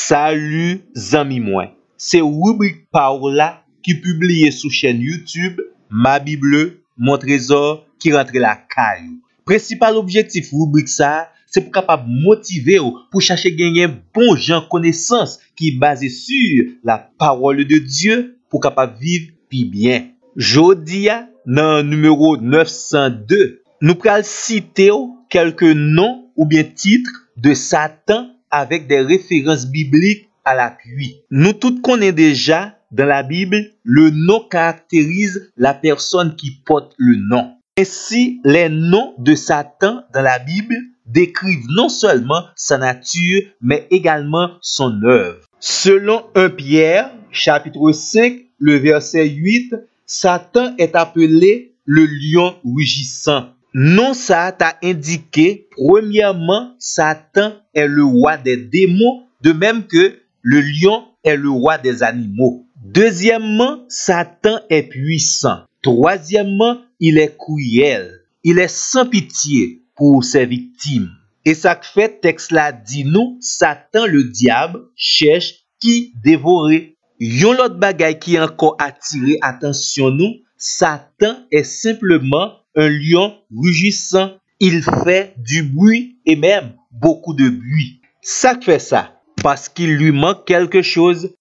Salut zami mwen, c'est rubrique Paola qui publie sur chaîne YouTube Ma Bible, Mon Trésor qui rentre la caillou. Principal objectif rubrique ça, c'est pour capable motiver pour chercher gagner bon gens connaissance qui est basé sur la parole de Dieu pour capable vivre puis bien. Jodia dans numéro 902, nous pral citer quelques noms ou bien titres de Satan avec des références bibliques à l'appui. Nous tous connaissons déjà dans la Bible, le nom caractérise la personne qui porte le nom. Ainsi, les noms de Satan dans la Bible décrivent non seulement sa nature, mais également son œuvre. Selon 1 Pierre, chapitre 5, le verset 8, Satan est appelé le lion rugissant. Non, ça t'a indiqué, premièrement, Satan est le roi des démons, de même que le lion est le roi des animaux. Deuxièmement, Satan est puissant. Troisièmement, il est cruel. Il est sans pitié pour ses victimes. Et ça fait texte là dit nous, Satan le diable cherche qui dévorer. Yon l'autre bagay qui encore attiré attention nous, Satan est simplement un lion rugissant. Il fait du bruit et même beaucoup de bruit. Ça fait ça parce qu'il lui manque quelque chose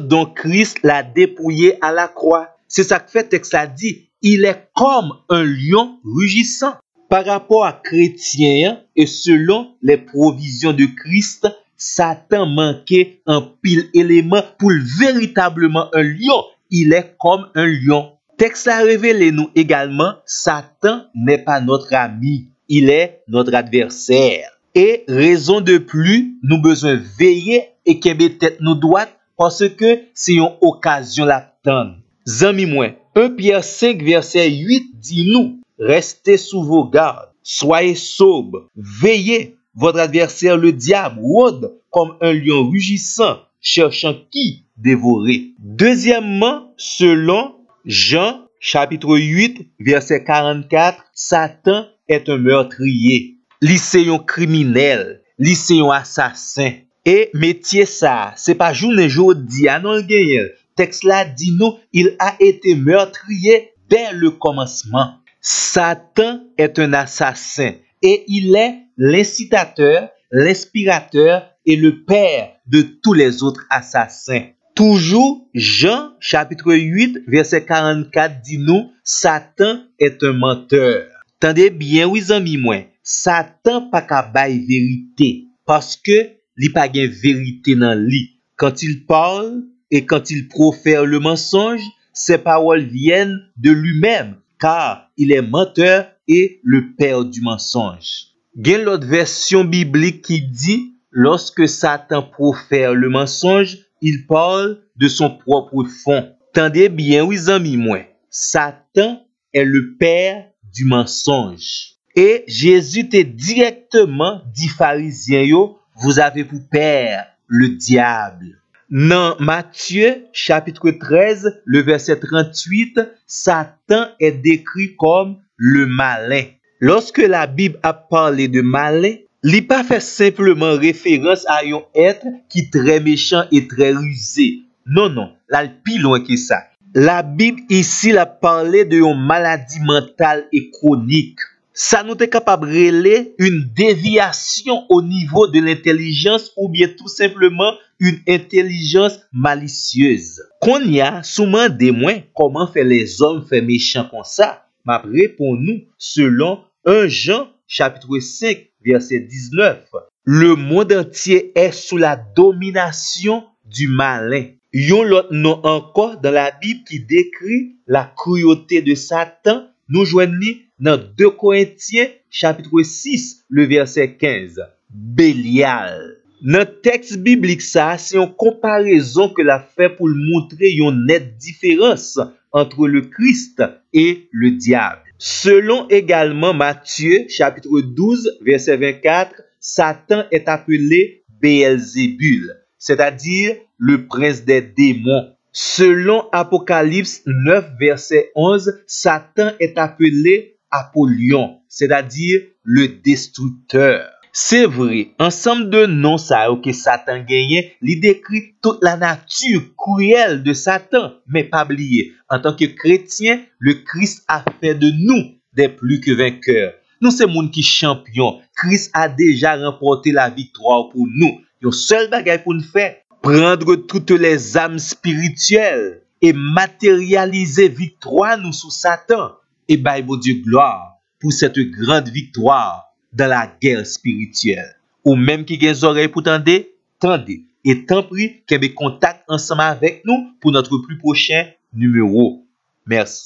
dont Christ l'a dépouillé à la croix. C'est ça que fait texte a dit, il est comme un lion rugissant. Par rapport à chrétien et selon les provisions de Christ, Satan manquait un pile élément pour véritablement un lion. Il est comme un lion. Texte a révélé nous également, Satan n'est pas notre ami, il est notre adversaire. Et raison de plus, nous besoin veiller et qu'elle tête nous droite parce que c'est une occasion l'attendre. Zami moi, 1 Pierre 5 verset 8 dit nous, restez sous vos gardes, soyez sobres, veillez, votre adversaire le diable rôde comme un lion rugissant, cherchant qui dévorer. Deuxièmement, selon Jean chapitre 8 verset 44, Satan est un meurtrier, lycéen criminel, lycéen assassin. Et métier ça, c'est pas journée jodi à non le texte là dit nous, il a été meurtrier dès le commencement. Satan est un assassin et il est l'incitateur, l'inspirateur et le père de tous les autres assassins. Toujours, Jean, chapitre 8, verset 44 dit nous, Satan est un menteur. Tendez bien, oui, amis, moi, Satan pas qu'à bailler vérité, parce que li pas gen vérité dans lui. Quand il parle et quand il profère le mensonge, ses paroles viennent de lui-même, car il est menteur et le père du mensonge. Gen l'autre version biblique qui dit, lorsque Satan profère le mensonge, il parle de son propre fond. Tendez bien, oui, amis, moi. Satan est le père du mensonge. Et Jésus te directement dit pharisien yo, vous avez pour père le diable. Dans Matthieu, chapitre 13, le verset 38, Satan est décrit comme le malin. Lorsque la Bible a parlé de malin, li pas fait simplement référence à un être qui est très méchant et très rusé. Non, là, plus loin que ça. La Bible ici l'a parlé de une maladie mentale et chronique. Ça nous est capable de relayer une déviation au niveau de l'intelligence ou bien tout simplement une intelligence malicieuse. Qu'on y a souvent des moins comment faire les hommes faire méchants comme ça, m'a répond nous selon 1 Jean chapitre 5 verset 19. Le monde entier est sous la domination du malin. Yon l'autre nom encore dans la Bible qui décrit la cruauté de Satan, nous joignons dans 2 Corinthiens chapitre 6 le verset 15. Bélial. Dans le texte biblique ça, c'est une comparaison que la fait pour montrer une nette différence entre le Christ et le diable. Selon également Matthieu chapitre 12 verset 24, Satan est appelé Béelzébul, c'est-à-dire le prince des démons. Selon Apocalypse 9 verset 11, Satan est appelé Apollyon, c'est-à-dire le destructeur. C'est vrai, ensemble de noms ça que Satan gagne, il décrit toute la nature cruelle de Satan, mais pas oublier, en tant que chrétien, le Christ a fait de nous des plus que vainqueurs. Nous c'est monde qui champion. Christ a déjà remporté la victoire pour nous. Le seul bagage pour nous faire, prendre toutes les âmes spirituelles et matérialiser victoire nous sous Satan et Bible Dieu gloire pour cette grande victoire dans la guerre spirituelle. Ou même qui a des oreilles pour tendre, tendez. Et tant pis, qu'il y ait contact ensemble avec nous pour notre plus prochain numéro. Merci.